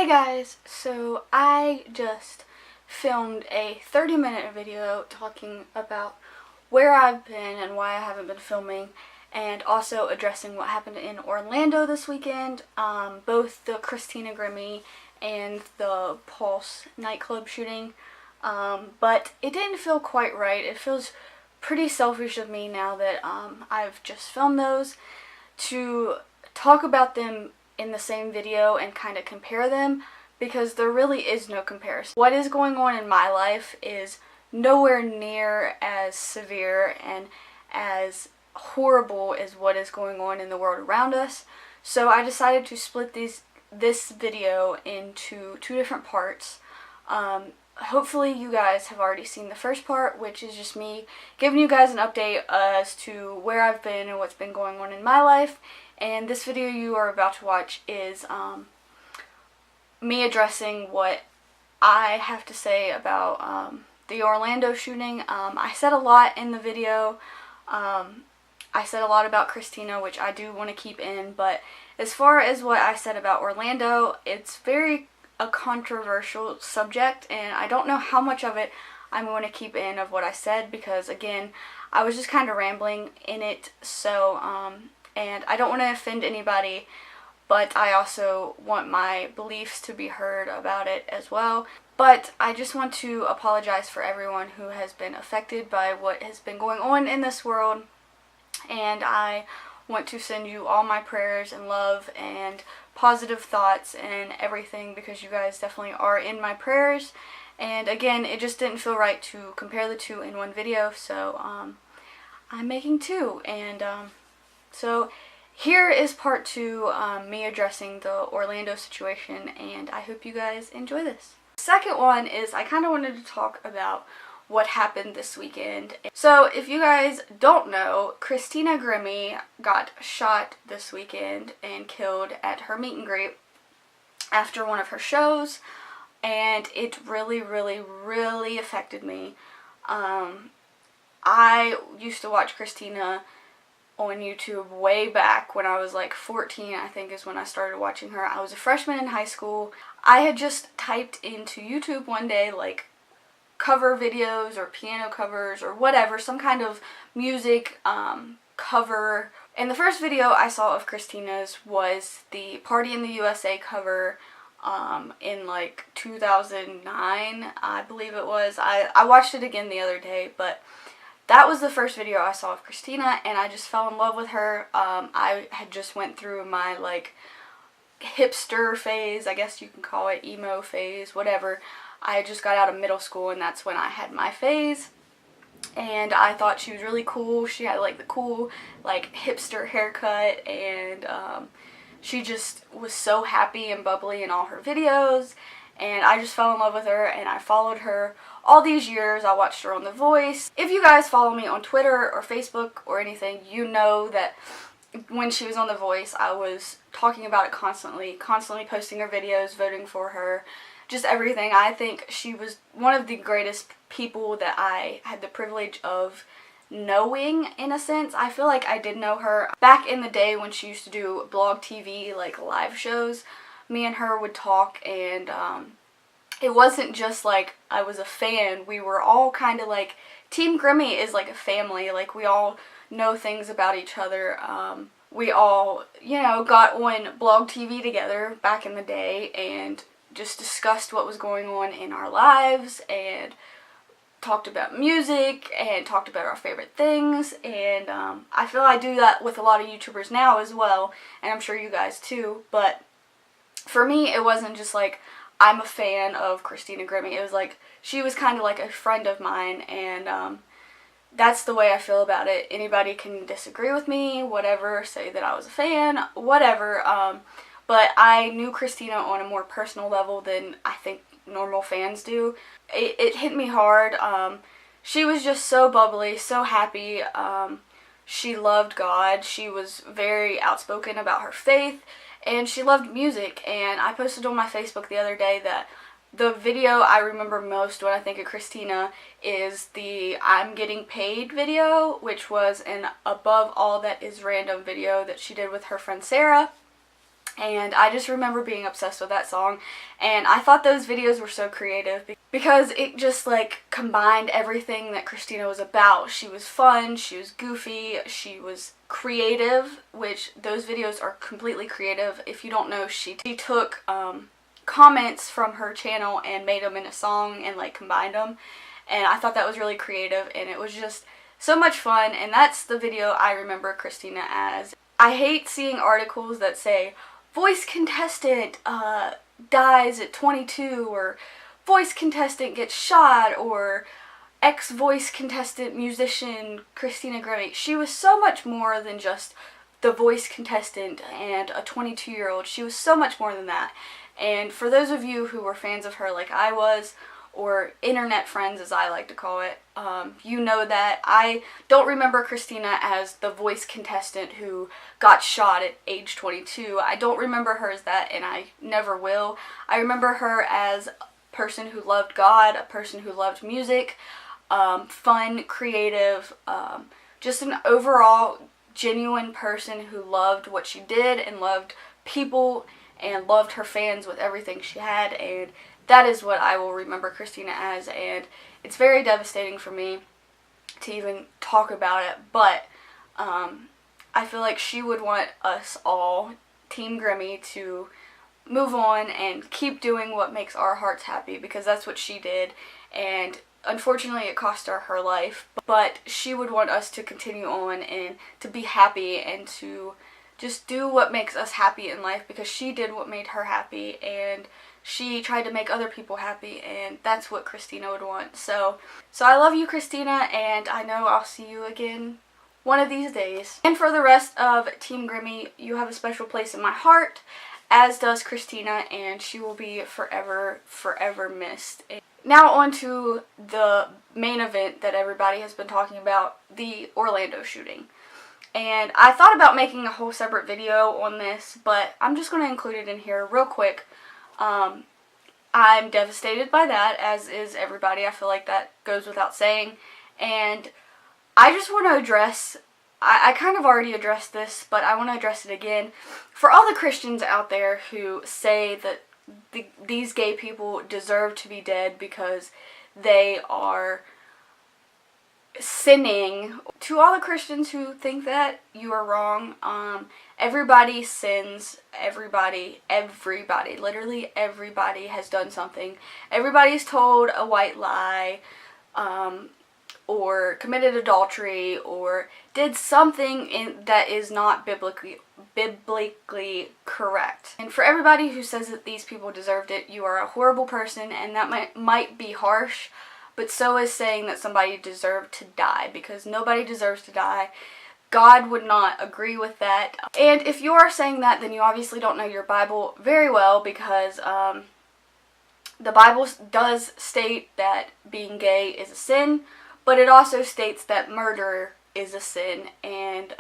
Hey guys, so I just filmed a 30-minute video talking about where I've been and why I haven't been filming, and also addressing what happened in Orlando this weekend, both the Christina Grimmie and the Pulse nightclub shooting, but it didn't feel quite right. It feels pretty selfish of me now that I've just filmed those to talk about them in the same video and kind of compare them, because there really is no comparison. What is going on in my life is nowhere near as severe and as horrible as what is going on in the world around us. So I decided to split this video into two different parts. Hopefully you guys have already seen the first part, which is just me giving you guys an update as to where I've been and what's been going on in my life. And this video you are about to watch is me addressing what I have to say about the Orlando shooting. I said a lot in the video. I said a lot about Christina, which I do want to keep in, but as far as what I said about Orlando, it's very a controversial subject, and I don't know how much of it I'm going to keep in of what I said, because again, I was just kind of rambling in it, so and I don't want to offend anybody, but I also want my beliefs to be heard about it as well. But I just want to apologize for everyone who has been affected by what has been going on in this world, and I want to send you all my prayers and love and positive thoughts and everything, because you guys definitely are in my prayers. And again, it just didn't feel right to compare the two in one video, so I'm making two. And so here is part two, me addressing the Orlando situation, and I hope you guys enjoy this. The second one is I kind of wanted to talk about what happened this weekend. So if you guys don't know, Christina Grimmie got shot this weekend and killed at her meet and greet after one of her shows, and it really affected me. I used to watch Christina on YouTube way back when I was like 14, I think is when I started watching her. I was a freshman in high school. I had just typed into YouTube one day like cover videos or piano covers or whatever, some kind of music cover. And the first video I saw of Christina's was the Party in the USA cover in like 2009, I believe it was. I watched it again the other day, but that was the first video I saw of Christina, and I just fell in love with her. I had just went through my like hipster phase, I guess you can call it, emo phase, whatever. I just got out of middle school, and that's when I had my phase, and I thought she was really cool. She had like the cool like hipster haircut, and she just was so happy and bubbly in all her videos, and I just fell in love with her, and I followed her all these years. I watched her on The Voice. If you guys follow me on Twitter or Facebook or anything, you know that when she was on The Voice, I was talking about it constantly posting her videos, voting for her, just everything. I think she was one of the greatest people that I had the privilege of knowing, in a sense. I feel like I did know her back in the day when she used to do blog TV, like live shows. Me and her would talk, and it wasn't just like I was a fan. We were all kind of like, Team Grimmie is like a family. Like, we all know things about each other. We all, you know, got on blog TV together back in the day and just discussed what was going on in our lives and talked about music and talked about our favorite things. And I feel I do that with a lot of YouTubers now as well, and I'm sure you guys too. But for me, it wasn't just like I'm a fan of Christina Grimmie. It was like she was kind of like a friend of mine, and that's the way I feel about it. Anybody can disagree with me, whatever, say that I was a fan, whatever, but I knew Christina on a more personal level than I think normal fans do. It hit me hard. She was just so bubbly, so happy. She loved God. She was very outspoken about her faith, and she loved music. And I posted on my Facebook the other day that the video I remember most when I think of Christina is the I'm Getting Paid video, which was an Above All That Is Random video that she did with her friend Sarah. And I just remember being obsessed with that song, and I thought those videos were so creative because it just like combined everything that Christina was about. She was fun, she was goofy, she was creative, which those videos are completely creative. If you don't know, she took comments from her channel and made them in a song and like combined them, and I thought that was really creative, and it was just so much fun. And that's the video I remember Christina as. I hate seeing articles that say voice contestant dies at 22, or voice contestant gets shot, or ex-voice contestant musician Christina Grimmie. She was so much more than just the voice contestant and a 22-year-old. She was so much more than that. And for those of you who were fans of her like I was, or internet friends as I like to call it, you know that I don't remember Christina as the voice contestant who got shot at age 22. I don't remember her as that, and I never will. I remember her as a person who loved God, a person who loved music, fun, creative, just an overall genuine person who loved what she did and loved people and loved her fans with everything she had, and that is what I will remember Christina as. And it's very devastating for me to even talk about it, but I feel like she would want us all, Team Grimmie, to move on and keep doing what makes our hearts happy, because that's what she did, and unfortunately it cost her her life, but she would want us to continue on and to be happy and to just do what makes us happy in life, because she did what made her happy, and she tried to make other people happy, and that's what Christina would want. So I love you, Christina, and I know I'll see you again one of these days. And for the rest of Team Grimmie, you have a special place in my heart, as does Christina, and she will be forever, forever missed. Now on to the main event that everybody has been talking about, the Orlando shooting. And I thought about making a whole separate video on this, but I'm just going to include it in here real quick. I'm devastated by that, as is everybody. I feel like that goes without saying. And I just want to address, I kind of already addressed this, but I want to address it again. For all the Christians out there who say that these gay people deserve to be dead because they are sinning, to all the Christians who think that, you are wrong. Everybody sins. Everybody, literally everybody has done something. Everybody's told a white lie, or committed adultery, or did something that is not biblically correct. And for everybody who says that these people deserved it, you are a horrible person, and that might be harsh, but so is saying that somebody deserved to die, because nobody deserves to die. God would not agree with that. And if you are saying that, then you obviously don't know your Bible very well, because the Bible does state that being gay is a sin, but it also states that murder is a sin. And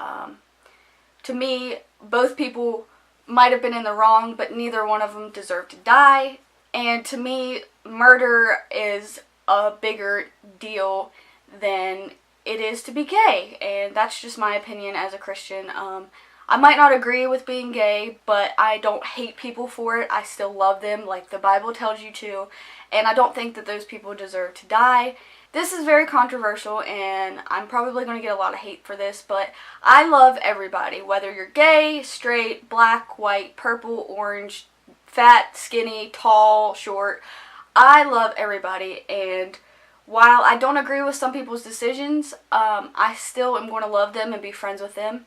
to me, both people might have been in the wrong, but neither one of them deserved to die. And to me, murder is a bigger deal than it is to be gay, and that's just my opinion as a Christian. I might not agree with being gay, but I don't hate people for it. I still love them like the Bible tells you to, and I don't think that those people deserve to die. This is very controversial, and I'm probably going to get a lot of hate for this, but I love everybody, whether you're gay, straight, black, white, purple, orange, fat, skinny, tall, short. I love everybody, and while I don't agree with some people's decisions, I still am going to love them and be friends with them.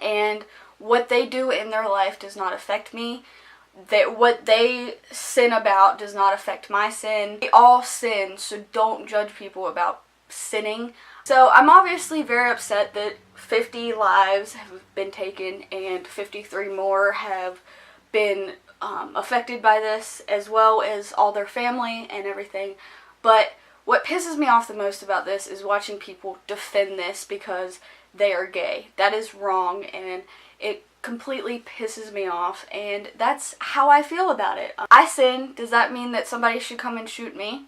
And what they do in their life does not affect me. What they sin about does not affect my sin. We all sin, so don't judge people about sinning. So I'm obviously very upset that 50 lives have been taken and 53 more have been affected by this, as well as all their family and everything. But what pisses me off the most about this is watching people defend this because they are gay. That is wrong, and it completely pisses me off, and that's how I feel about it. I sin. Does that mean that somebody should come and shoot me?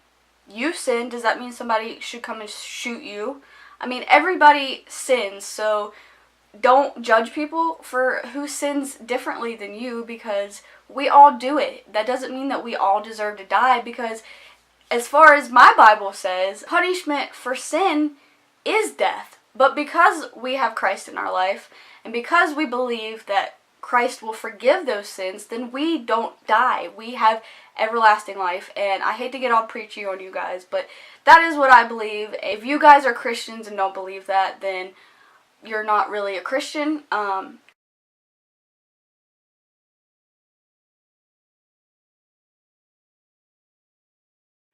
You sin. Does that mean somebody should come and shoot you? I mean, everybody sins, so don't judge people for who sins differently than you, because we all do it. That doesn't mean that we all deserve to die, because as far as my Bible says, punishment for sin is death. But because we have Christ in our life, and because we believe that Christ will forgive those sins, then we don't die. We have everlasting life. And I hate to get all preachy on you guys, but that is what I believe. If you guys are Christians and don't believe that, then you're not really a Christian.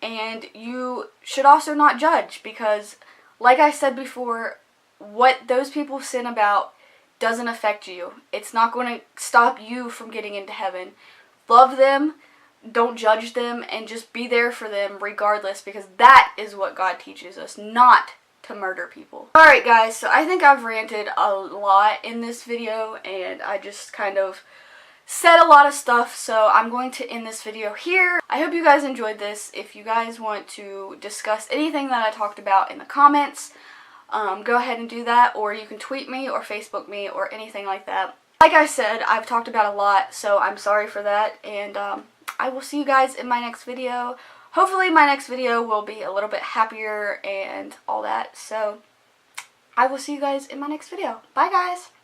And you should also not judge, because like I said before, what those people sin about doesn't affect you. It's not going to stop you from getting into heaven. Love them, don't judge them, and just be there for them regardless, because that is what God teaches us, not to murder people. Alright guys, so I think I've ranted a lot in this video, and I just kind of said a lot of stuff, so I'm going to end this video here. I hope you guys enjoyed this. If you guys want to discuss anything that I talked about in the comments, go ahead and do that, or you can tweet me or Facebook me or anything like that. Like I said, I've talked about a lot, so I'm sorry for that, and I will see you guys in my next video. Hopefully my next video will be a little bit happier and all that, so I will see you guys in my next video. Bye guys!